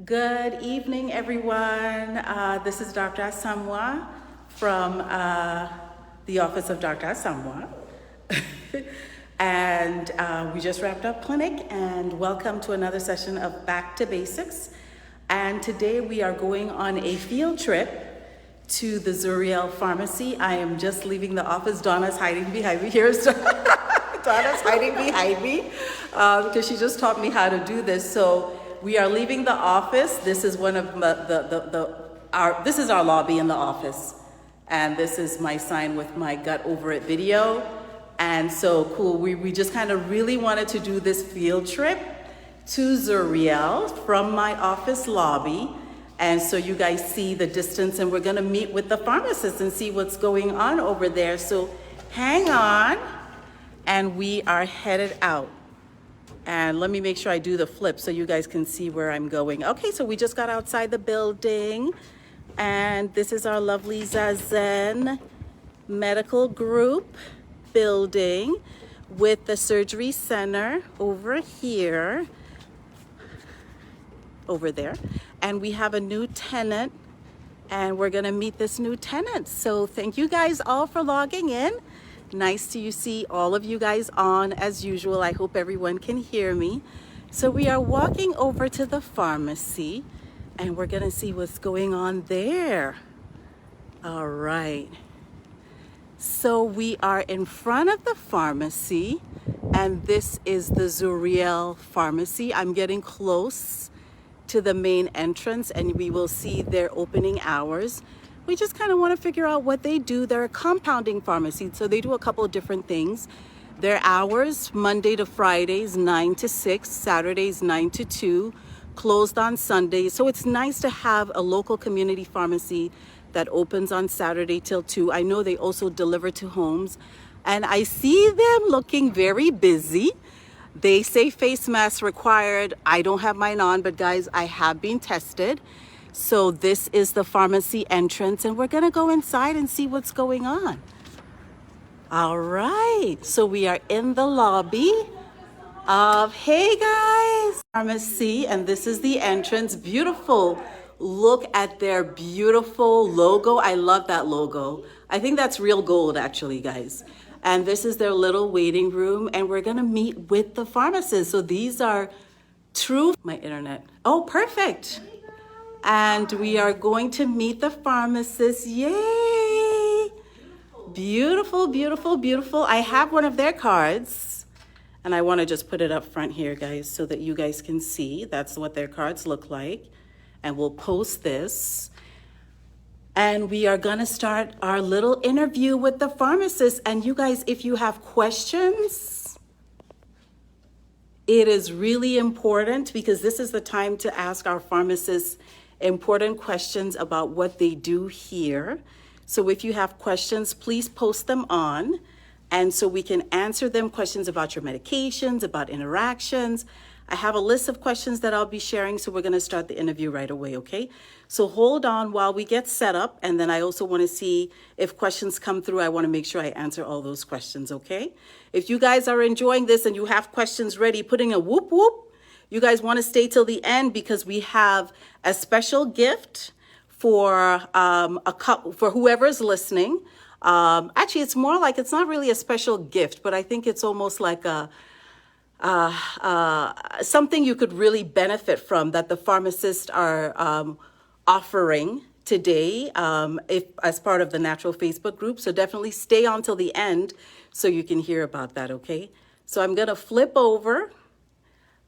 Good evening, everyone. This is Dr. Asamoah from the office of Dr. Asamoah. And we just wrapped up clinic, and welcome to another session of Back to Basics. And today we are going on a field trip to the Zuriel Pharmacy. I am just leaving the office. Donna's hiding behind me here. Donna's hiding behind me because she just taught me how to do this. So we are leaving the office. This is one of this is our lobby in the office, and this is my sign with my gut over it video. And so cool. We just kind of really wanted to do this field trip to Zuriel from my office lobby. And so you guys see the distance, and we're gonna meet with the pharmacist and see what's going on over there. So hang on, and we are headed out. And let me make sure I do the flip so you guys can see where I'm going. Okay, so we just got outside the building, and this is our lovely Zazen Medical Group building with the surgery center over here, over there. And we have a new tenant, and we're gonna meet this new tenant. So thank you guys all for logging in. Nice to see all of you guys on as usual. I hope everyone can hear me. So we are walking over to the pharmacy, and we're gonna see what's going on there. All right. So we are in front of the pharmacy, and this is the Zuriel Pharmacy. I'm getting close to the main entrance, and we will see their opening hours. We just kind of want to figure out what they do. They're a compounding pharmacy, so they do a couple of different things. Their hours, Monday to Fridays, 9 to 6, Saturdays, 9 to 2, closed on Sundays. So it's nice to have a local community pharmacy that opens on Saturday till 2. I know they also deliver to homes, and I see them looking very busy. They say face masks required. I don't have mine on, but guys, I have been tested. So this is the pharmacy entrance, and we're gonna go inside and see what's going on. All right, so we are in the lobby of, hey guys, pharmacy, and this is the entrance. Beautiful. Look at their beautiful logo. I love that logo. I think that's real gold, actually, guys. And this is their little waiting room, and we're gonna meet with the pharmacist. So these are my internet. Oh, perfect. And we are going to meet the pharmacist. Yay! Beautiful, beautiful, beautiful. I have one of their cards, and I want to just put it up front here, guys, so that you guys can see. That's what their cards look like. And we'll post this. And we are going to start our little interview with the pharmacist. And you guys, if you have questions, it is really important, because this is the time to ask our pharmacists important questions about what they do here. So if you have questions, please post them on, and so we can answer them, questions about your medications, about interactions. I have a list of questions that I'll be sharing, so we're going to start the interview right away, okay? So hold on while we get set up, and then I also want to see if questions come through. I want to make sure I answer all those questions, okay? If you guys are enjoying this and you have questions ready, putting a whoop whoop, you guys want to stay till the end, because we have a special gift for for whoever's listening. Actually, it's more like, it's not really a special gift, but I think it's almost like a something you could really benefit from, that the pharmacists are offering today, if as part of the Natural Facebook group. So definitely stay on till the end so you can hear about that, okay? So I'm gonna flip over,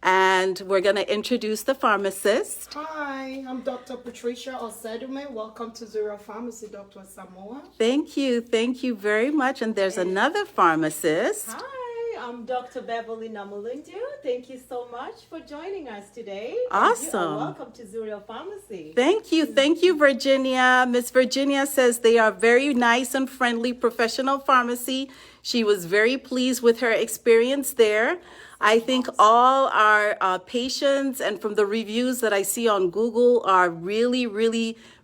and we're going to introduce the pharmacist. Hi, I'm Dr. Patricia Osedume. Welcome to Zuriel Pharmacy, Dr. Samoa. Thank you very much. And there's another pharmacist. Hi, I'm Dr. Beverly Namulundu. Thank you so much for joining us today. Awesome. Welcome to Zuriel Pharmacy. Thank you, Virginia. Miss Virginia says they are very nice and friendly professional pharmacy. She was very pleased with her experience there. I think all our patients, and from the reviews that I see on Google, are really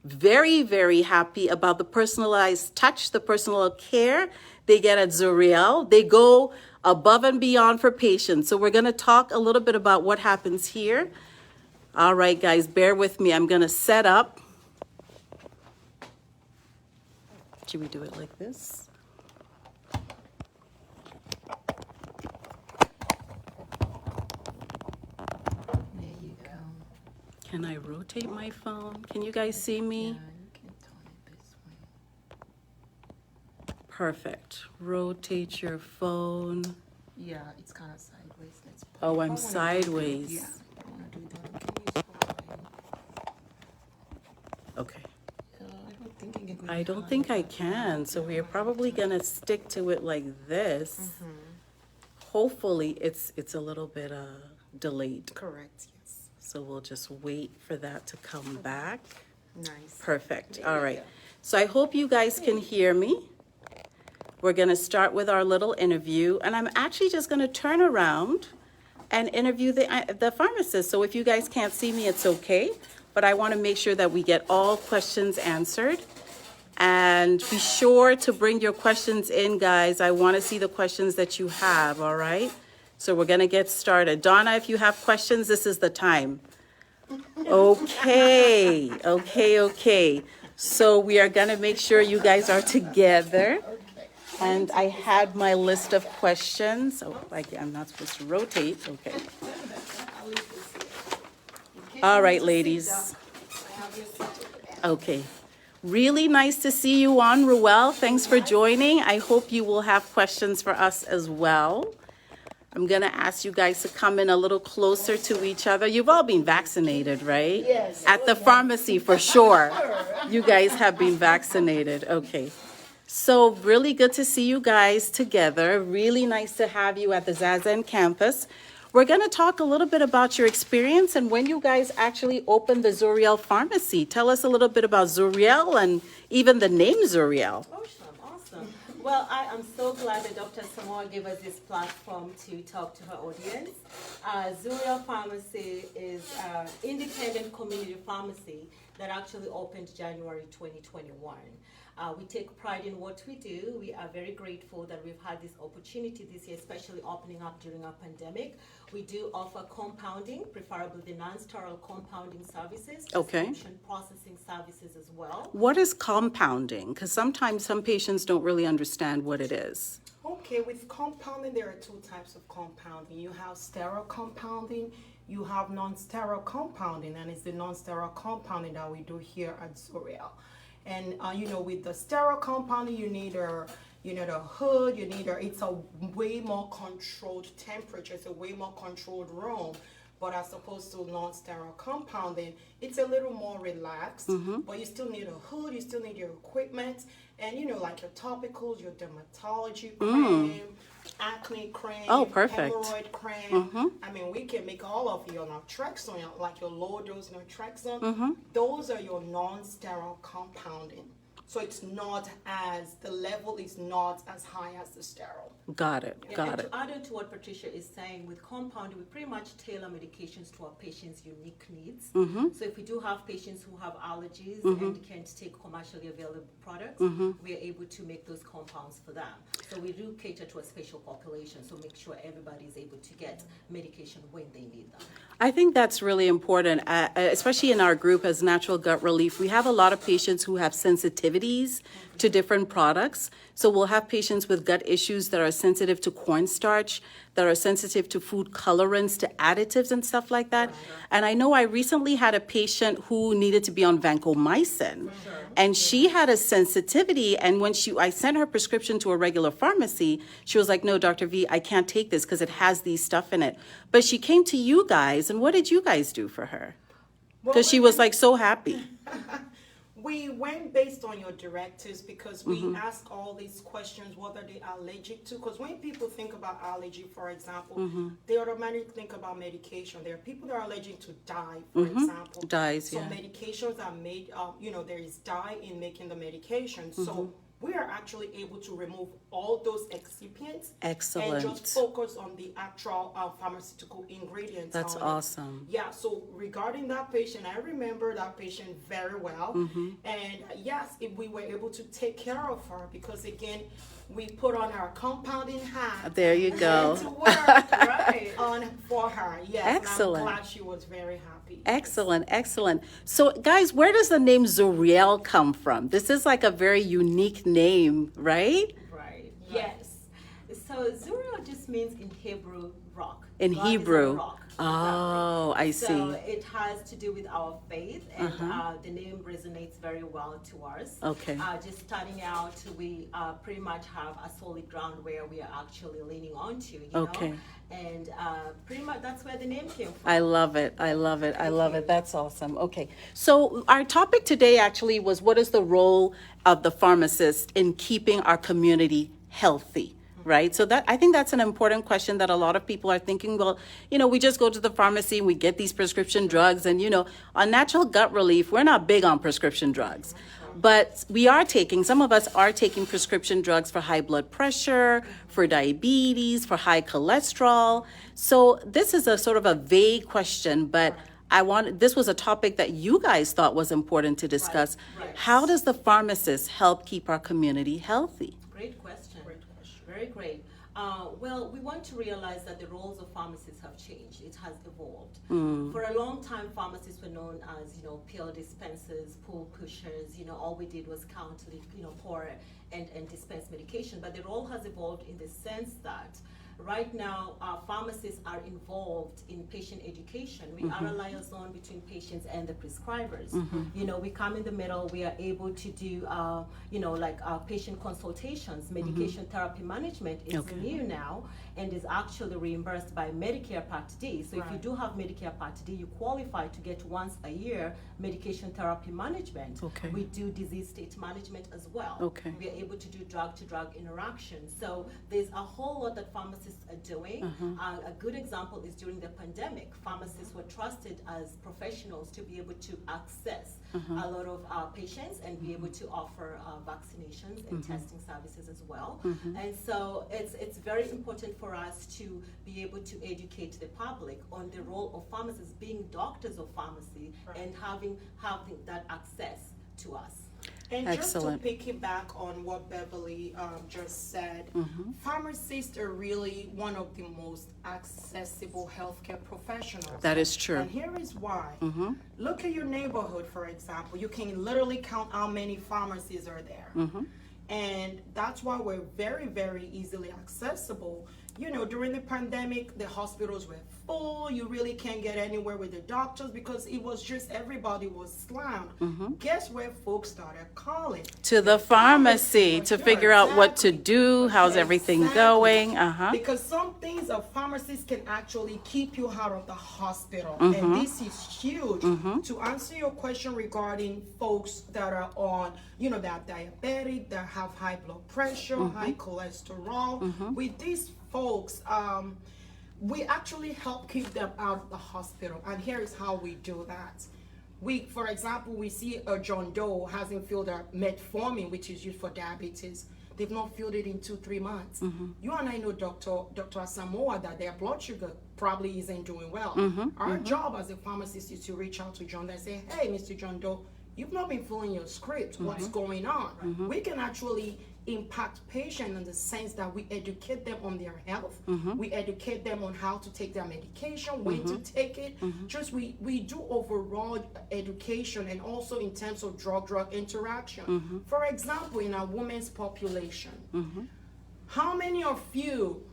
very, very happy about the personalized touch, the personal care they get at Zuriel. They go above and beyond for patients. So we're going to talk a little bit about what happens here. All right, guys, bear with me. I'm going to set up. Should we do it like this? There you go. Can I rotate my phone? Can you guys see me? Yeah, you can turn it this way. Perfect. Rotate your phone. Yeah, it's kind of sideways. Let's. Oh, I I'm wanna do it. sideways. Yeah, I want to do that. Can you scroll away? Okay. I don't think I can. I don't think I can, so we are probably gonna stick to it like this. Hopefully, it's a little bit delayed, Correct. Yes. so we'll just wait for that to come back. Nice. Perfect. There All you right. go. So I hope you guys can hear me. We're gonna start with our little interview, and I'm actually just gonna turn around and interview the pharmacist. So if you guys can't see me, it's okay, but I want to make sure that we get all questions answered. And be sure to bring your questions in, guys. I want to see the questions that you have, all right? So we're going to get started. Donna, if you have questions, this is the time. Okay, okay. So we are going to make sure you guys are together. And I had my list of questions. Oh, I'm not supposed to rotate. Okay. All right, ladies. Okay. Really nice to see you on, Ruel. Thanks for joining. I hope you will have questions for us as well. I'm going to ask you guys to come in a little closer to each other. You've all been vaccinated, right? Yes. At the pharmacy, for sure. You guys have been vaccinated. Okay. So really good to see you guys together. Really nice to have you at the Zazen campus. We're going to talk a little bit about your experience and when you guys actually opened the Zuriel Pharmacy. Tell us a little bit about Zuriel and even the name Zuriel. Awesome. Well, I am so glad that Dr. Samoa gave us this platform to talk to her audience. Zuriel Pharmacy is an independent community pharmacy that actually opened January 2021. We take pride in what we do. We are very grateful that we've had this opportunity this year, especially opening up during a pandemic. We do offer compounding, preferably the non-sterile compounding services, Okay. prescription processing services as well. What is compounding? Because sometimes some patients don't really understand what it is. Okay, with compounding, there are two types of compounding. You have sterile compounding, you have non-sterile compounding, and it's the non-sterile compounding that we do here at Zuriel. And with the sterile compounding, you need a hood, it's a way more controlled temperature, it's a way more controlled room. But as opposed to non-sterile compounding, it's a little more relaxed, but you still need a hood, you still need your equipment, and like your topicals, your dermatology cream, acne cream, Oh, perfect. hemorrhoid cream. I mean, we can make all of your naltrexone, like your low dose naltrexone. Those are your non-sterile compounding. So the level is not as high as the sterile. Got it. And to add on to what Patricia is saying, with compounding, we pretty much tailor medications to our patients' unique needs. So if we do have patients who have allergies and can't take commercially available products, we are able to make those compounds for them. So we do cater to a special population, so make sure everybody is able to get medication when they need them. I think that's really important, especially in our group as Natural Gut Relief. We have a lot of patients who have sensitivities to different products. So we'll have patients with gut issues that are sensitive to cornstarch, that are sensitive to food colorants, to additives and stuff like that. And I know I recently had a patient who needed to be on vancomycin. And she had a sensitivity, and when I sent her prescription to a regular pharmacy, she was like, no, Dr. V, I can't take this because it has these stuff in it. But she came to you guys, and what did you guys do for her? Because she was like so happy. We went based on your directives because we ask all these questions, what are they allergic to? Because when people think about allergy, for example, they automatically think about medication. There are people that are allergic to dye, for example. Dyes, so yeah. medications are made, there is dye in making the medication. So we are actually able to remove all those excipients. Excellent. And just focus on the actual pharmaceutical ingredients. That's on it. awesome. Yeah, so regarding that patient, I remember that patient very well. And yes, if we were able to take care of her, because again, we put on our compounding hat. There you go. To work right on for her. Yes. Excellent. And I'm glad she was very happy. Excellent, excellent. So, guys, where does the name Zuriel come from? This is like a very unique name, right? Right. Yes. So Zuriel just means in Hebrew rock. In God is a Hebrew. rock. Oh, I see. So it has to do with our faith, and the name resonates very well to us. Okay. Just starting out, we pretty much have a solid ground where we are actually leaning onto, you Okay. know? And pretty much that's where the name came from. I love it. I love it. I love it. That's awesome. Okay. So our topic today actually was, what is the role of the pharmacist in keeping our community healthy? Right. So that, I think that's an important question that a lot of people are thinking, well, you know, we just go to the pharmacy and we get these prescription drugs, and, you know, on natural gut relief, we're not big on prescription drugs. But we are taking, some of us are taking prescription drugs for high blood pressure, for diabetes, for high cholesterol. So this is a sort of a vague question, but this was a topic that you guys thought was important to discuss. Right. How does the pharmacist help keep our community healthy? Great question. Very great. Well, we want to realize that the roles of pharmacists have changed. It has evolved. For a long time, pharmacists were known as, you know, pill dispensers, pull pushers. You know, all we did was count, you know, pour and dispense medication. But the role has evolved in the sense that right now, pharmacists are involved in patient education. We are a liaison between patients and the prescribers. You know, we come in the middle. We are able to do, you know, like patient consultations. Medication therapy management is new now and is actually reimbursed by Medicare Part D. So if you do have Medicare Part D, you qualify to get once a year medication therapy management. Okay. We do disease state management as well. Okay. We are able to do drug-to-drug interaction. So there's a whole lot that pharmacists are doing. A good example is during the pandemic, pharmacists were trusted as professionals to be able to access a lot of patients and be able to offer vaccinations and testing services as well. And so it's very important for us to be able to educate the public on the role of pharmacists being doctors of pharmacy and having that access to us. And Excellent. just to piggyback on what Beverly just said, pharmacists are really one of the most accessible healthcare professionals. That is true. And here is why. Look at your neighborhood, for example. You can literally count how many pharmacies are there. And that's why we're very, very easily accessible. You know, during the pandemic, the hospitals were full. You really can't get anywhere with the doctors because it was just everybody was slammed. Guess where folks started calling? To the pharmacy to figure out what to do, how's everything going. Because some things a pharmacist can actually keep you out of the hospital. And this is huge. To answer your question regarding folks that are on, you know, that are diabetic, that have high blood pressure, high cholesterol, with these folks, we actually help keep them out of the hospital. And here is how we do that. For example, we see a John Doe hasn't filled their metformin, which is used for diabetes. They've not filled it in 2-3 months. You and I know Dr. Samoa that their blood sugar probably isn't doing well. Our job as a pharmacist is to reach out to John and say, hey, Mr. John Doe, you've not been filling your script. What's going on? We can actually impact patients in the sense that we educate them on their health. We educate them on how to take their medication, when to take it. Just we do overall education, and also in terms of drug-drug interaction. For example, in our women's population, how many of you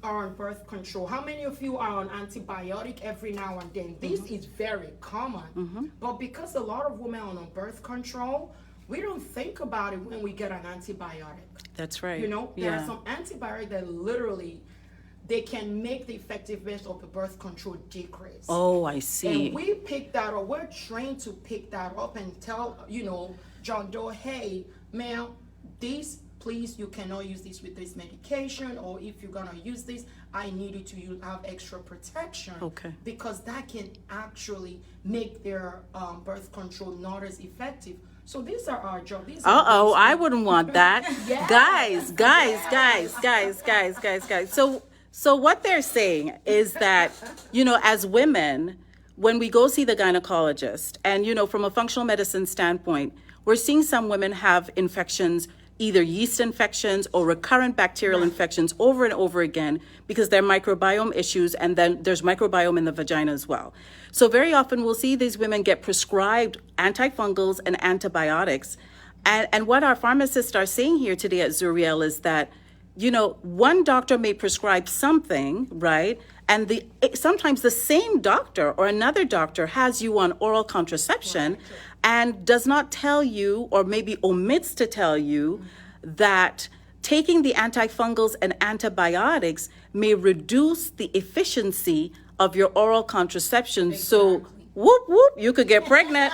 are on birth control? How many of you are on antibiotic every now and then? This is very common. But because a lot of women are on birth control, we don't think about it when we get an antibiotic. That's right. You know, there are some antibiotics that literally, they can make the effectiveness of the birth control decrease. Oh, I see. And we pick that up. We're trained to pick that up and tell, you know, John Doe, hey, ma'am, please, you cannot use this with this medication, or if you're gonna use this, I need you to have extra protection. Okay. Because that can actually make their birth control not as effective. So these are our jobs. I wouldn't want that. Yes. Guys. So what they're saying is that, you know, as women, when we go see the gynecologist, and from a functional medicine standpoint, we're seeing some women have infections, either yeast infections or recurrent bacterial infections over and over again because they're microbiome issues, and then there's microbiome in the vagina as well. So very often we'll see these women get prescribed antifungals and antibiotics. And what our pharmacists are saying here today at Zuriel is that, one doctor may prescribe something, right? And sometimes the same doctor or another doctor has you on oral contraception and does not tell you, or maybe omits to tell you, that taking the antifungals and antibiotics may reduce the efficiency of your oral contraception. So whoop, whoop, you could get pregnant.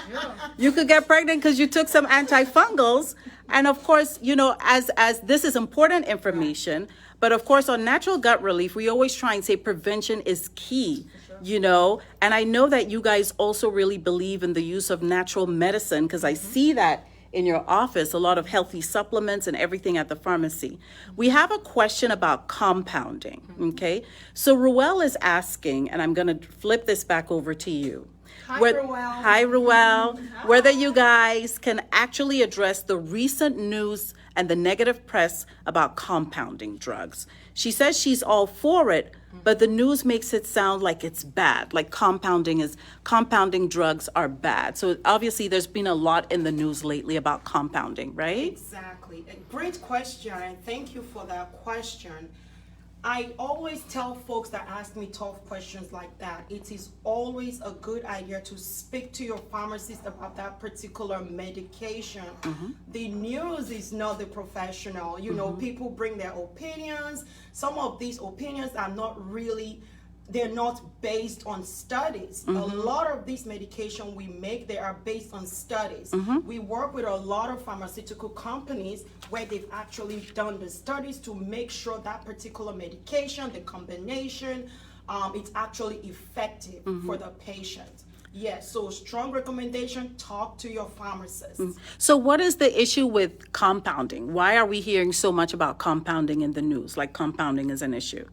You could get pregnant because you took some antifungals. And of course, as this is important information, but of course, on Natural Gut Relief, we always try and say prevention is key, and I know that you guys also really believe in the use of natural medicine, because I see that in your office, a lot of healthy supplements and everything at the pharmacy. We have a question about compounding, okay? So Ruel is asking, and I'm gonna flip this back over to you. Hi, Ruel. Whether you guys can actually address the recent news and the negative press about compounding drugs. She says she's all for it, but the news makes it sound like it's bad, like compounding drugs are bad. So obviously there's been a lot in the news lately about compounding, right? Exactly. A great question, and thank you for that question. I always tell folks that ask me tough questions like that, it is always a good idea to speak to your pharmacist about that particular medication. The news is not the professional. People bring their opinions. Some of these opinions are they're not based on studies. A lot of these medication we make, they are based on studies. We work with a lot of pharmaceutical companies where they've actually done the studies to make sure that particular medication, the combination, it's actually effective for the patient. Yes, so strong recommendation, talk to your pharmacist. So what is the issue with compounding? Why are we hearing so much about compounding in the news, like compounding is an issue?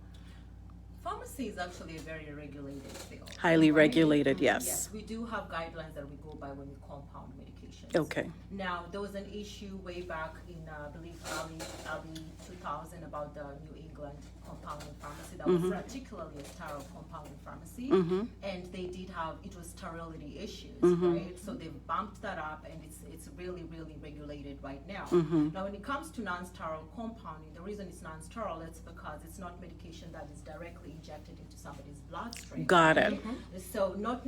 Pharmacy is actually a very regulated field. Highly regulated, yes. Yes, we do have guidelines that we go by when we compound medications. Okay. Now, there was an issue way back in, I believe, early 2000 about the New England compounding pharmacy that was particularly a sterile compounding pharmacy, and they did have, it was sterility issues, right? So they've bumped that up, and it's really, really regulated right now. Now, when it comes to non-sterile compounding, the reason it's non-sterile, it's because it's not medication that is directly injected into somebody's bloodstream. Got it. So we don't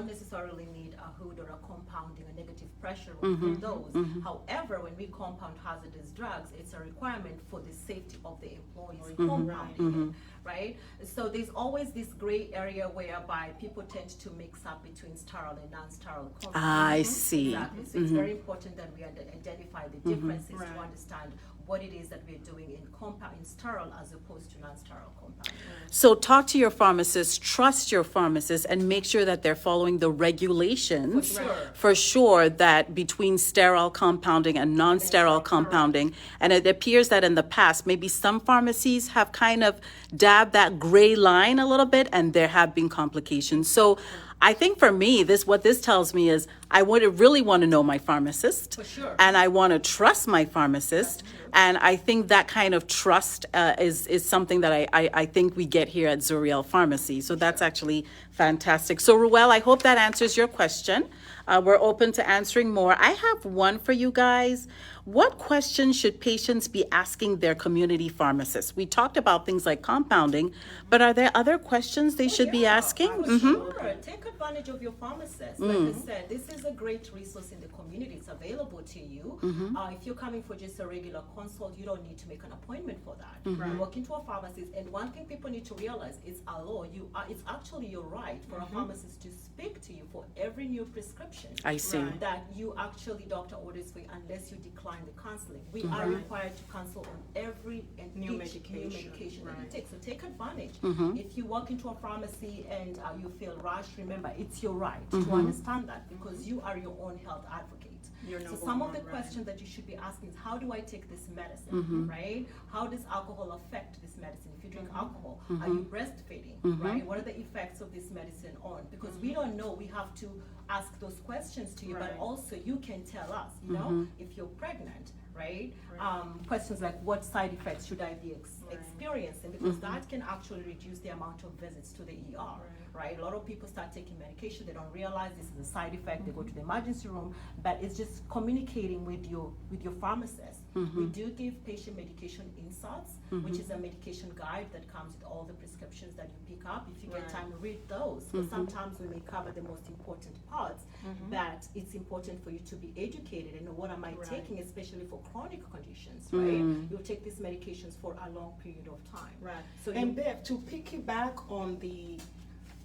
necessarily need a hood or a compounding, a negative pressure for those. However, when we compound hazardous drugs, it's a requirement for the safety of the employees compounding it, right? So there's always this gray area whereby people tend to mix up between sterile and non-sterile compounding. I see. Exactly. So it's very important that we identify the differences to understand what it is that we're doing in sterile as opposed to non-sterile compounding. So talk to your pharmacist, trust your pharmacist, and make sure that they're following the regulations for sure that between sterile compounding and non-sterile compounding. And it appears that in the past, maybe some pharmacies have kind of dabbed that gray line a little bit, and there have been complications. So I think for me, what this tells me is I really want to know my pharmacist, and I want to trust my pharmacist, and I think that kind of trust is something that I think we get here at Zuriel Pharmacy. So that's actually fantastic. So Ruel, I hope that answers your question. We're open to answering more. I have one for you guys. What questions should patients be asking their community pharmacists? We talked about things like compounding, but are there other questions they should be asking? Sure. Take advantage of your pharmacist. Like I said, this is a great resource in the community. It's available to you. If you're coming for just a regular consult, you don't need to make an appointment for that. You walk into a pharmacist, and one thing people need to realize is it's actually your right for a pharmacist to speak to you for every new prescription. I see. That you actually doctor orders for, unless you decline the counseling. We are required to counsel on every and New each medication. new medication that you take. So take advantage. If you walk into a pharmacy and you feel rushed, remember, it's your right to understand that, because you are your own health advocate. Your So number some of one, the right. questions that you should be asking is, how do I take this medicine, right? How does alcohol affect this medicine? If you drink alcohol, are you breastfeeding, right? What are the effects of this medicine on? Because we don't know, we have to ask those questions to you, but Right. also you can tell us, you know, if you're pregnant, right? Questions like, what side effects should I be experiencing? Because that can actually reduce the amount of visits to the ER, right? A lot of people start taking medication, they don't realize this is a side effect, they go to the emergency room, but it's just communicating with your pharmacist. We do give patient medication inserts, which is a medication guide that comes with all the prescriptions that you pick up. If you get time to read those, because sometimes we may cover the most important parts, but it's important for you to be educated and know what am I taking, especially for chronic conditions, right? You'll take these medications for a long period of time. Right. So And you, Bev, to piggyback on the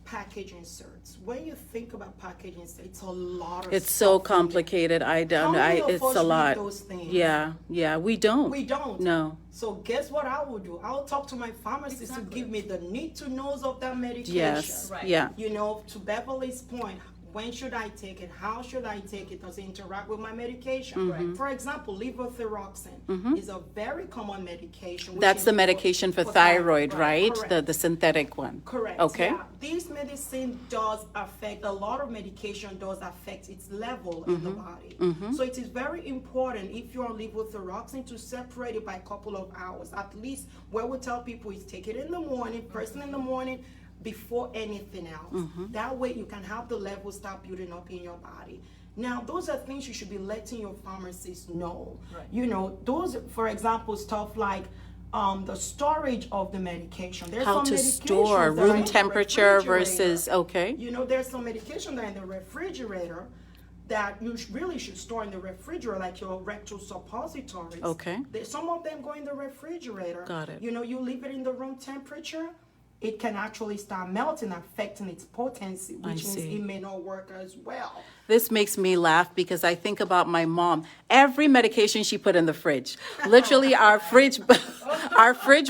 package inserts, when you think about package inserts, it's a lot of It's stuff so in there. complicated. I How don't. many of It's us a read lot. those things? Yeah. We don't. We don't. No. So guess what I will do? I'll talk to my pharmacist to give me the need to knows of that medication. Yes. Right. Yeah. You know, to Beverly's point, when should I take it? How should I take it? Does it interact with my medication? Mm-hmm. For example, levothyroxine is a very common medication. which That's is the medication for thyroid, right? Correct. The synthetic one. Correct. Okay. Yeah. This medicine does affect, a lot of medication does affect its level in the body. So it is very important if you're on levothyroxine to separate it by a couple of hours. At least what we tell people is take it in the morning, first thing in the morning, before anything else. That way you can have the levels start building up in your body. Now, those are things you should be letting your pharmacist know. Right. You know, those, for example, stuff like the storage of the medication. There's How some to medications store, that are in room the temperature refrigerator. versus, okay. You know, there's some medication that are in the refrigerator that you really should store in the refrigerator, like your rectal suppositories. Okay. Some of them go in the refrigerator. Got it. You know, you leave it in the room temperature, it can actually start melting, affecting its potency, which means see. it may not work as well. This makes me laugh because I think about my mom. Every medication she put in the fridge. Literally, our fridge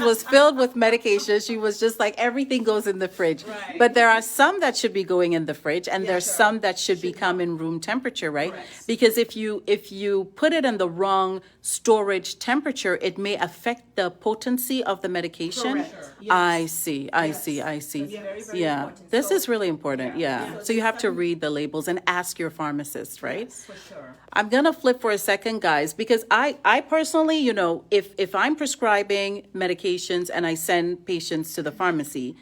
was filled with medication. She was just like, everything goes in the fridge. Right. But there are some that should be going in the fridge, and there's sure. some that should become in room temperature, right? Because if you put it in the wrong storage temperature, it may affect the potency of the medication. Correct. Yes. I see. Yes. That's very, very Yeah, important. this So- is really important. Yeah. Yeah. So you have to read the labels and ask your pharmacist, right? for sure. I'm gonna flip for a second, guys, because I personally, you know, if I'm prescribing medications and I send patients to the pharmacy,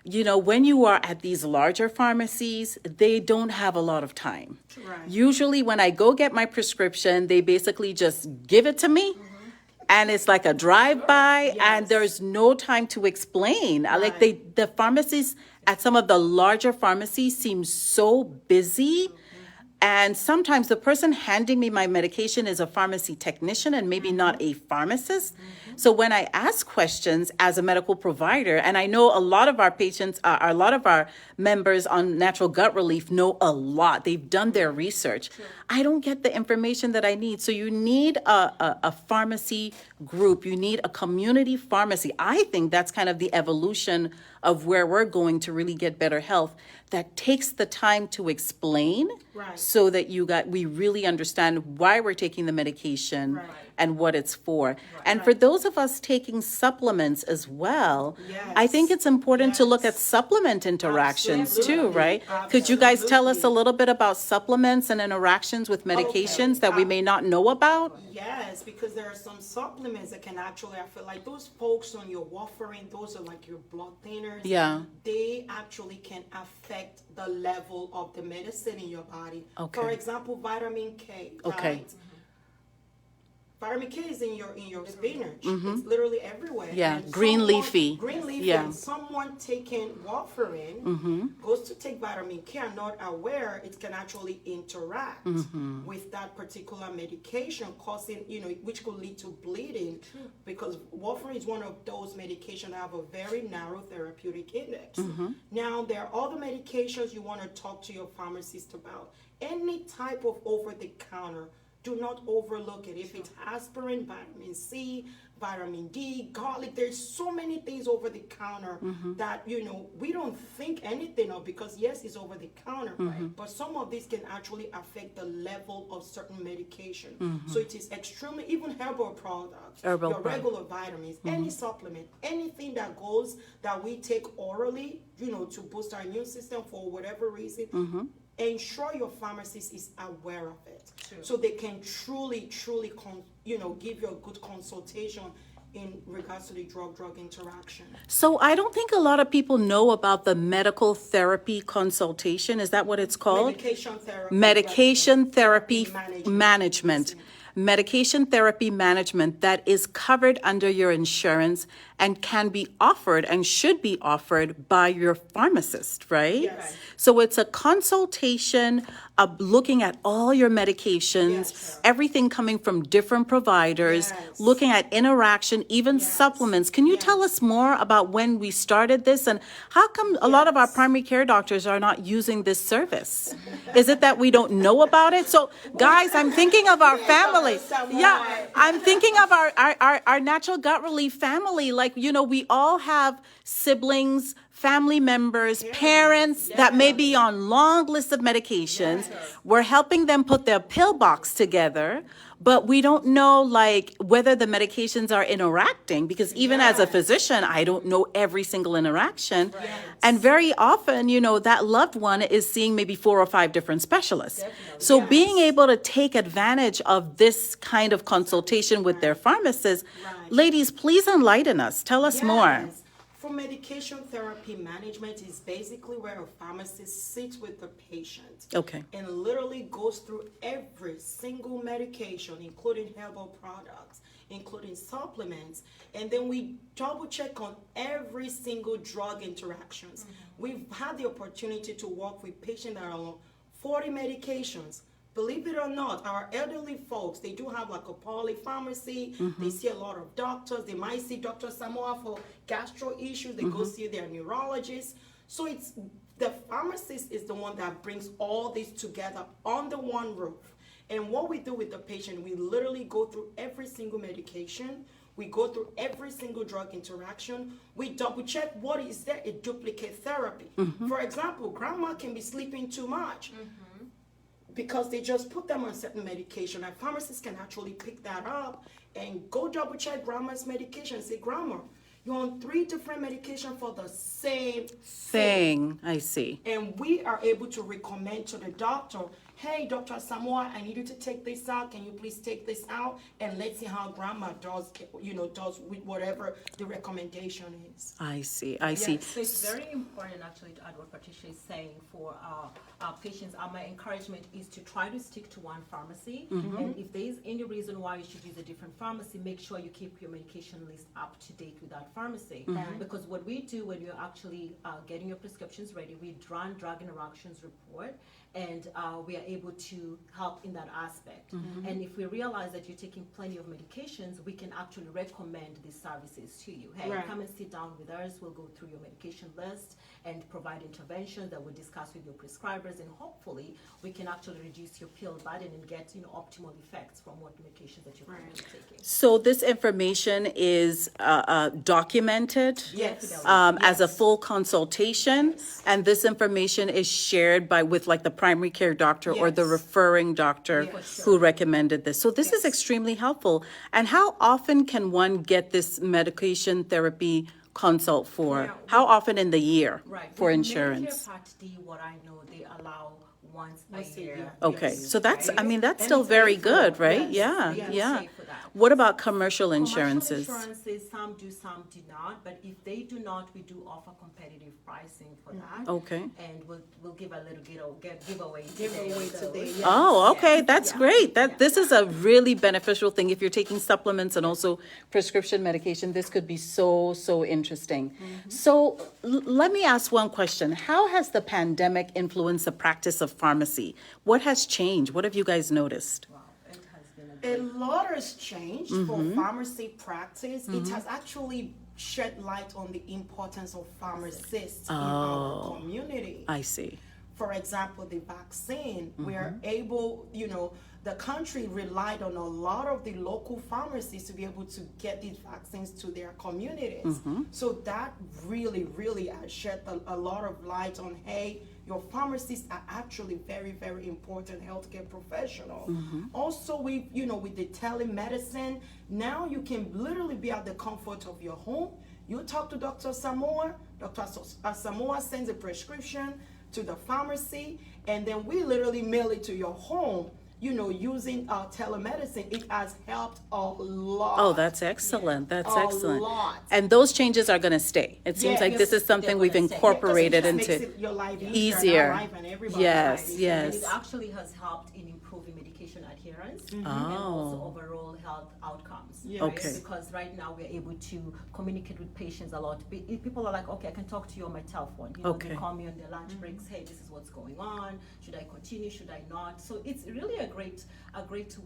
you know, when you are at these larger pharmacies, they don't have a lot of time. Right. Usually when I go get my prescription, they basically just give it to me. And it's like a drive-by, and there's no time to explain. Like the pharmacies at some of the larger pharmacies seem so busy. And sometimes the person handing me my medication is a pharmacy technician and maybe not a pharmacist. So when I ask questions as a medical provider, and I know a lot of our patients, a lot of our members on natural gut relief know a lot. They've done their research. I don't get the information that I need. So you need a pharmacy group. You need a community pharmacy. I think that's kind of the evolution of where we're going to really get better health, that takes the time to explain Right. so that we really understand why we're taking the medication Right. and what it's for. And for those of us taking supplements as well, I think it's important to look at supplement interactions too, Absolutely. right? Could you guys tell us a Absolutely. little bit about supplements and interactions with medications that we may not know about? Yes, because there are some supplements that can actually, I feel like those folks on your warfarin, those are like your blood thinners. Yeah. They actually can affect the level of the medicine in your body. Okay. For example, vitamin K. Okay. Right? Vitamin K is in your spinach. It's literally everywhere. Yeah, And green someone- leafy. Green leafy. Yeah. And someone taking warfarin goes to take vitamin K and not aware it can actually interact with that particular medication, causing, which could lead to bleeding. Because warfarin is one of those medications that have a very narrow therapeutic index. Now, there are other medications you want to talk to your pharmacist about. Any type of over-the-counter, do not overlook it. If it's aspirin, vitamin C, vitamin D, garlic. There's so many things over the counter that, you know, we don't think anything of because yes, it's over the counter, but some of these can actually affect the level of certain medication. So it is extremely, even herbal products, your regular vitamins, any supplement, anything that goes that we take orally, you know, to boost our immune system for whatever reason, ensure your pharmacist is aware of it. So they can truly, you know, give you a good consultation in regards to the drug-drug interaction. So I don't think a lot of people know about the medical therapy consultation. Is that what it's called? Medication therapy. Medication therapy management. management. Medication therapy management that is covered under your insurance and can be offered and should be offered by your pharmacist, right? Yes. So it's a consultation of looking at all your medications, Yes. everything coming from different providers, Yes. looking at interaction, even Yes. supplements. Can you tell us more about when we started this and how come a lot of our primary care doctors are not using this service? Is it that we don't know about it? So guys, I'm thinking of our family. Yeah, I'm thinking of our natural gut relief family. Like, you know, we all have siblings, family members, parents that may be on long lists of medications. We're helping them put their pill box together, but we don't know like whether the medications are interacting because even as a physician, I don't know every single interaction. And very often, you know, that loved one is seeing maybe 4 or 5 different specialists. So being able to take advantage of this kind of consultation with their pharmacist, ladies, please enlighten us. Tell us more. Yes. For medication therapy management is basically where a pharmacist sits with the patient and literally goes through every single medication, including herbal products, including supplements, and then we double check on every single drug interactions. We've had the opportunity to work with patients that are on 40 medications. Believe it or not, our elderly folks, they do have like a polypharmacy. They see a lot of doctors. They might see Dr. Samoa for gastro issues. They go see their neurologist. So it's the pharmacist is the one that brings all this together under one roof. And what we do with the patient, we literally go through every single medication. We go through every single drug interaction. We double check what is there a duplicate therapy. For example, grandma can be sleeping too much. Because they just put them on certain medication. And pharmacists can actually pick that up and go double check grandma's medication. Say, grandma, you're on 3 different medications for the same thing. I see. And we are able to recommend to the doctor, hey, Dr. Samoa, I need you to take this out. Can you please take this out? And let's see how grandma does, you know, does with whatever the recommendation is. I see. I see. So it's very important actually to add what Patricia is saying for our patients. My encouragement is to try to stick to one pharmacy. And if there is any reason why you should use a different pharmacy, make sure you keep your medication list up to date with that pharmacy. Because what we do when you're actually getting your prescriptions ready, we run drug interactions report, and we are able to help in that aspect. And if we realize that you're taking plenty of medications, we can actually recommend these services to you. Hey, come and sit down with us. We'll go through your medication list and provide interventions that we'll discuss with your prescribers, and hopefully we can actually reduce your pill burden and get, you know, optimal effects from what medications that you're currently taking. So this information is documented as a full consultation, and this information is shared with like the primary care doctor or the referring doctor who recommended this. So this is extremely helpful. And how often can one get this medication therapy consult for? How often in the year for insurance? Medicare Part D, what I know, they allow once a year. Okay, so that's, I mean, that's still very good, right? Yeah. What about commercial insurances? Commercial insurances, some do, some do not, but if they do not, we do offer competitive pricing for that. Okay. And we'll give a little giveaway today. Oh, okay, that's great. This is a really beneficial thing. If you're taking supplements and also prescription medication, this could be so interesting. So let me ask one question. How has the pandemic influenced the practice of pharmacy? What has changed? What have you guys noticed? Wow, it has been A lot has changed for pharmacy practice. It has actually shed light on the importance of pharmacists in our community. I see. For example, the vaccine, we're able, the country relied on a lot of the local pharmacies to be able to get these vaccines to their communities. So that really, really shed a lot of light on, hey, your pharmacists are actually very, very important healthcare professional. Also, with the telemedicine, now you can literally be at the comfort of your home. You talk to Dr. Samoa. Dr. Samoa sends a prescription to the pharmacy, and then we literally mail it to your home. Using telemedicine, it has helped a lot. Oh, that's excellent. That's A excellent. lot. And those changes are going to stay. It seems like this is something we've incorporated Because it just into makes your life easier. and our life and everybody's Yes, life. yes. And it actually has helped in improving medication adherence and Oh. also overall health outcomes. Yes. Right? Okay. Because right now we're able to communicate with patients a lot. People are like, okay, I can talk to you on my telephone. Okay. They call me on their lunch breaks. Hey, this is what's going on. Should I continue? Should I not? So it's really a great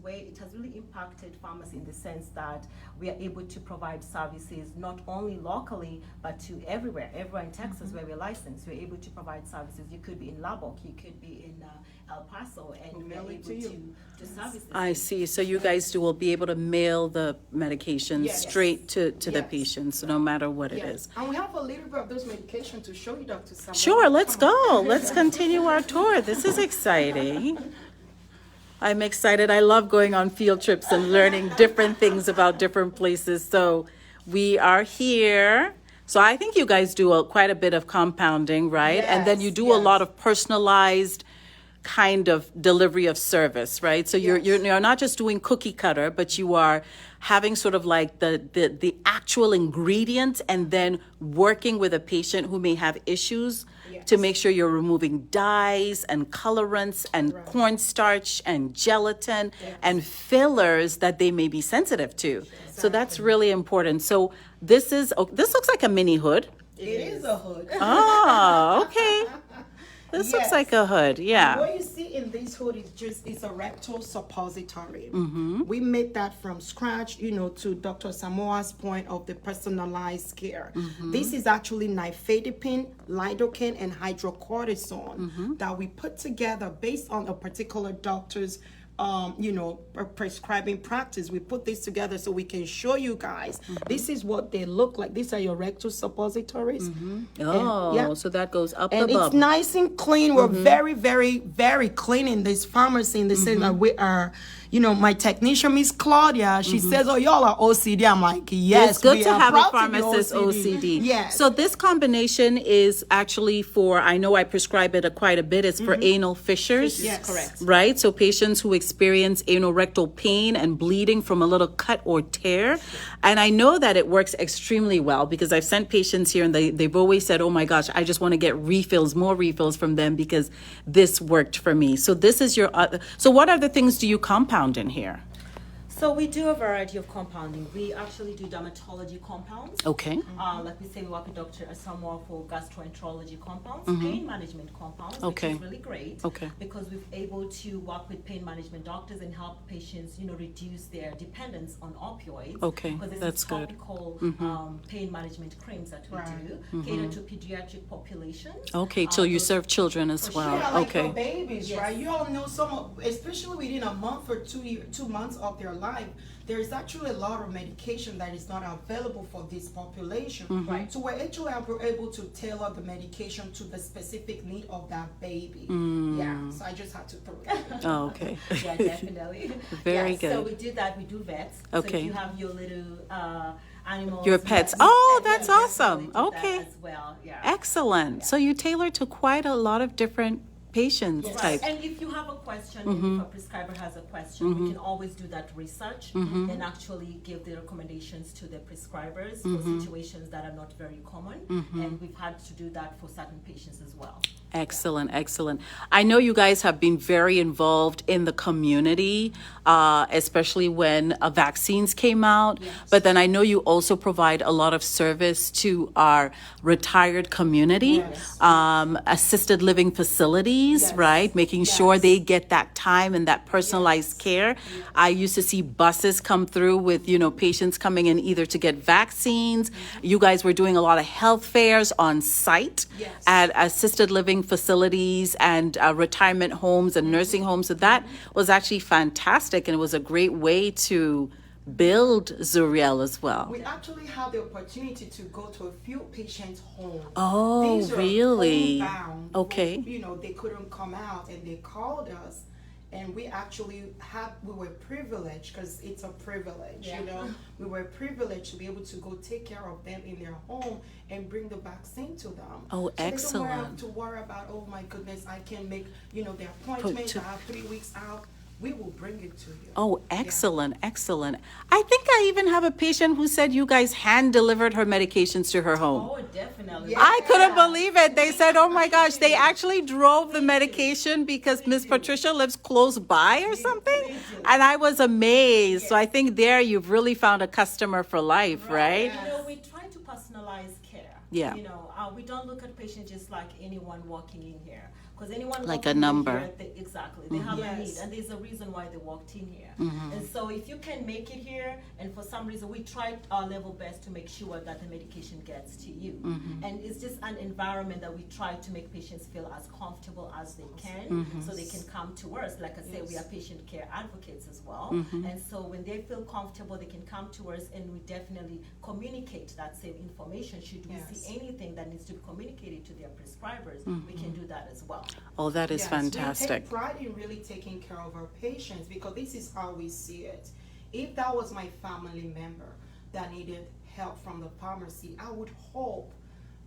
way. It has really impacted pharmacy in the sense that we are able to provide services not only locally but to everywhere in Texas where we're licensed. We're able to provide services. You could be in Lubbock, you could be in El Paso, and we're mail able it to you. to service this. I see. So you guys will be able to mail the medications Yes. straight to the Yes. patients, no matter what it Yes. is. And we have a little bit of those medication to show you, Dr. Samoa. Sure, let's Come on. go. Let's continue our tour. This is exciting. I'm excited. I love going on field trips and learning different things about different places. So we are here. So I think you guys do quite a bit of compounding, right? And then you Yes, do a lot yes. of personalized kind of delivery of service, right? So you're not just doing cookie cutter, but you are having sort of like the actual ingredients and then working with a patient who may have issues to make sure you're removing dyes and colorants and cornstarch and gelatin and fillers that they may be sensitive to. So that's really important. So this looks like a mini hood. It is a hood. Oh, okay. This looks Yes. like a hood, yeah. What you see in this hood is a rectal suppository. We made that from scratch, to Dr. Samoa's point of the personalized care. This is actually nifedipine, lidocaine, and hydrocortisone that we put together based on a particular doctor's prescribing practice. We put this together so we can show you guys. This is what they look like. These are your rectal suppositories. Oh, yeah. so that goes up And the it's bubble. nice and clean. We're very, very, very clean in this pharmacy in the sense that we are, my technician, Miss Claudia, she says, oh, y'all are OCD. I'm like, yes, It's good we to are have a proud to be pharmacist OCD. Yes. So this combination is actually I know I prescribe it quite a bit. It's for anal fissures. Yes. Correct. Right? So patients who experience anorectal pain and bleeding from a little cut or tear. And I know that it works extremely well because I've sent patients here and they've always said, oh my gosh, I just want to get more refills from them because this worked for me. So this is so what other things do you compound in here? So we do a variety of compounding. We actually do dermatology compounds. Okay. Like we say, we work with Dr. Asamoah for gastroenterology compounds, pain management compounds, Okay. which is really great. Okay. Because we're able to work with pain management doctors and help patients, reduce their dependence on opioids. Okay, Because that's it's good. topical pain management creams that we Right. do, cater to pediatric populations. Okay, so you serve children as well. Yeah, like Okay. for babies, right? You all know especially within a month or 2 months of their life, there is actually a lot of medication that is not available for this population, right? So we're actually able to tailor the medication to the specific need of that baby. Yeah, so I just had to throw it. Oh, okay. Yeah, definitely. Very Yeah, So good. we do that. We do vets. So Okay. if you have your little animals, Your pets. yeah, Oh, yeah, that's we awesome. definitely do that Okay. as well. Yeah. Excellent. So you tailor to quite a lot of different patients Right. type. And if you have a question, if a prescriber has a question, we can always do that research and actually give the recommendations to the prescribers for situations that are not very common. And we've had to do that for certain patients as well. Excellent, excellent. I know you guys have been very involved in the community, especially when vaccines came out. But then I know you also provide a lot of service to our retired community, assisted living facilities, right? Making sure they get that time and that personalized care. I used to see buses come through with, patients coming in either to get vaccines. You guys were doing a lot of health fairs on site at assisted living aging facilities and retirement homes and nursing homes. So that was actually fantastic, and it was a great way to build Zuriel as well. We actually have the opportunity to go to a few patients' homes. Oh, These are really? homebound Okay. who, they couldn't come out, and they called us, and we actually we were privileged, because it's a privilege, we were privileged to be able to go take care of them in their home and bring the vaccine to them. Oh, so excellent. They don't have to worry about, oh my goodness, I can't make, the appointment, I have 3 weeks out. We will bring it to you. Oh, excellent, excellent. I think I even have a patient who said you guys hand delivered her medications to her home. Oh, definitely. Yeah. I couldn't believe it. They said, oh my gosh, they actually drove the medication because Miss Patricia lives close by or something. And I was amazed. So I think there you've really found a customer for life, right? We try to personalize care. Yeah. We don't look at patients just like anyone walking in here. Because anyone Like walking a number. in here, exactly, they have a need, and there's a reason why they walked in here. And so if you can make it here, and for some reason we try our level best to make sure that the medication gets to you. And it's just an environment that we try to make patients feel as comfortable as they can, so they can come to us. Like I said, we are patient care advocates as well. And so when they feel comfortable, they can come to us, and we definitely communicate that same information. Should we see anything that needs to be communicated to their prescribers, we can do that as well. Oh, that is Yes, fantastic. We take pride in really taking care of our patients, because this is how we see it. If that was my family member that needed help from the pharmacy, I would hope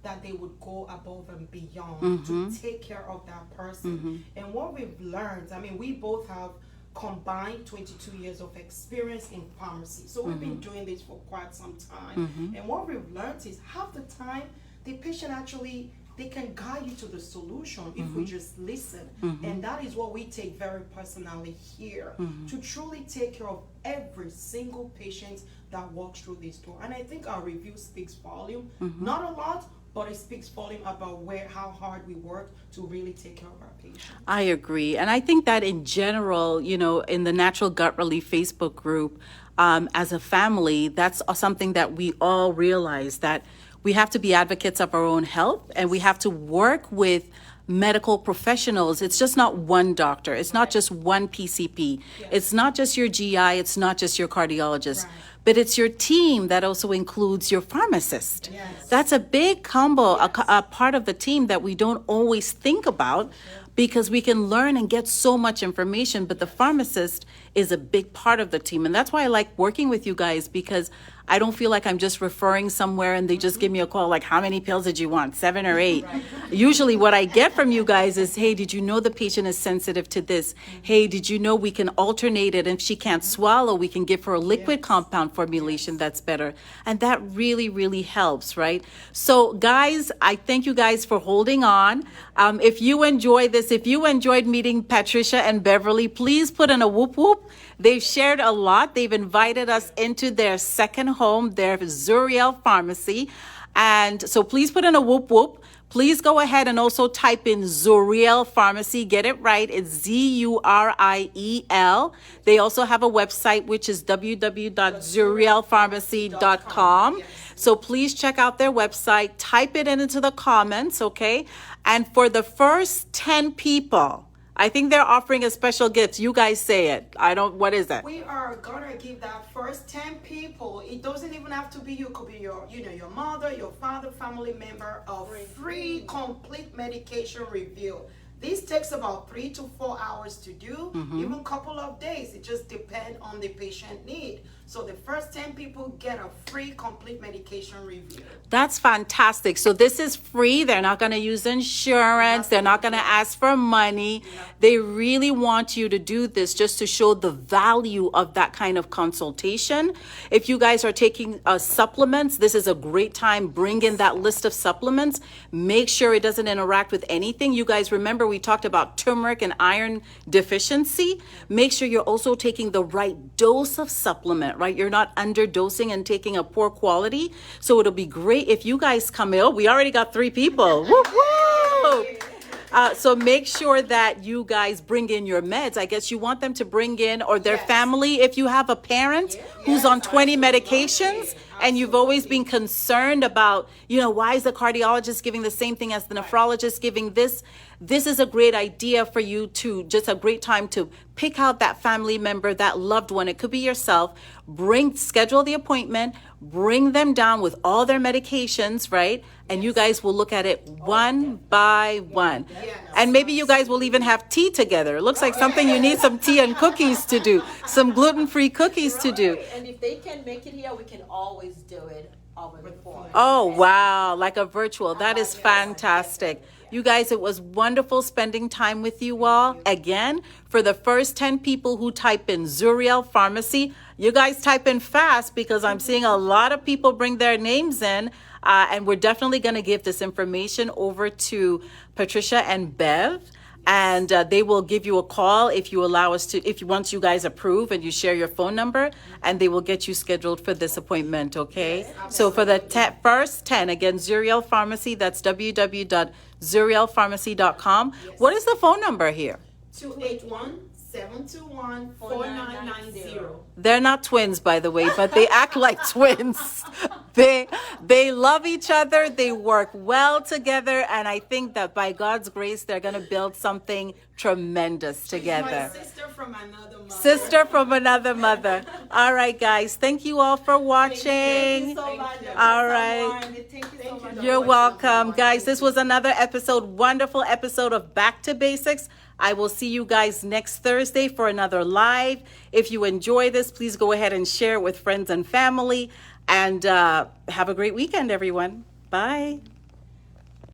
that they would go above and beyond to take care of that person. And what we've learned, we both have combined 22 years of experience in pharmacy. So we've been doing this for quite some time. And what we've learned is half the time, the patient actually, they can guide you to the solution if we just listen. And that is what we take very personally here, to truly take care of every single patient that walks through this door. And I think our review speaks volume. Not a lot, but it speaks volume about how hard we work to really take care of our patients. I agree. And I think that in general, in the Natural Gut Relief Facebook group, as a family, that's something that we all realize, that we have to be advocates of our own health, and we have to work with medical professionals. It's just not one doctor. It's not just one PCP. It's not just your GI. It's not just your cardiologist. But it's your team that also includes your pharmacist. That's a big combo, a part of the team that we don't always think about, because we can learn and get so much information, but the pharmacist is a big part of the team. And that's why I like working with you guys, because I don't feel like I'm just referring somewhere and they just give me a call, like, how many pills did you want? 7 or 8? Usually what I get from you guys is, hey, did you know the patient is sensitive to this? Hey, did you know we can alternate it? And if she can't swallow, we can give her a liquid compound formulation that's better. And that really, really helps, right? So guys, I thank you guys for holding on. If you enjoy this, if you enjoyed meeting Patricia and Beverly, please put in a whoop whoop. They've shared a lot. They've invited us into their second home, their Zuriel Pharmacy. And so please put in a whoop whoop. Please go ahead and also type in Zuriel Pharmacy. Get it right. It's Zuriel. They also have a website, which is www.zurielpharmacy.com. So please check out their website. Type it into the comments, okay? And for the first 10 people, I think they're offering a special gift. You guys say it. What is it? We are gonna give that first 10 people, it doesn't even have to be you, it could be your mother, your father, family member, a free complete medication review. This takes about 3 to 4 hours to do, even a couple of days. It just depends on the patient need. So the first 10 people get a free complete medication review. That's fantastic. So this is free. They're not going to use insurance. They're not going to ask for money. They really want you to do this just to show the value of that kind of consultation. If you guys are taking supplements, this is a great time. Bring in that list of supplements. Make sure it doesn't interact with anything. You guys remember we talked about turmeric and iron deficiency. Make sure you're also taking the right dose of supplement, right? You're not underdosing and taking a poor quality. So it'll be great if you guys come in. Oh, we already got 3 people. Woo woo! So make sure that you guys bring in your meds. I guess you want them to bring in, or their family. If you have a parent who's on 20 medications, and you've always been concerned about, why is the cardiologist giving the same thing as the nephrologist giving this? This is a great idea for you just a great time to pick out that family member, that loved one. It could be yourself. Schedule the appointment, bring them down with all their medications, right? And you guys will look at it one by one. And maybe you guys will even have tea together. It looks like something you need some tea and cookies to do, some gluten-free cookies to do. And if they can make it here, we can always do it over the phone. Oh, wow. Like a virtual. That is fantastic. You guys, it was wonderful spending time with you all. Again, for the first 10 people who type in Zuriel Pharmacy, you guys type in fast because I'm seeing a lot of people bring their names in. And we're definitely going to give this information over to Patricia and Bev. And they will give you a call if you allow us to, once you guys approve and you share your phone number, and they will get you scheduled for this appointment, okay? So for the first 10, again, Zuriel Pharmacy, that's www.zurielpharmacy.com. What is the phone number here? 281-721-4990. They're not twins, by the way, but they act like twins. They love each other. They work well together. And I think that by God's grace, they're going to build something tremendous together. My sister from another mother. Sister from another mother. All right, guys. Thank you all for watching. Thank you so much. All right. Thank you so much. You're welcome. Guys, this was another wonderful episode of Back to Basics. I will see you guys next Thursday for another live. If you enjoy this, please go ahead and share it with friends and family. And have a great weekend, everyone. Bye.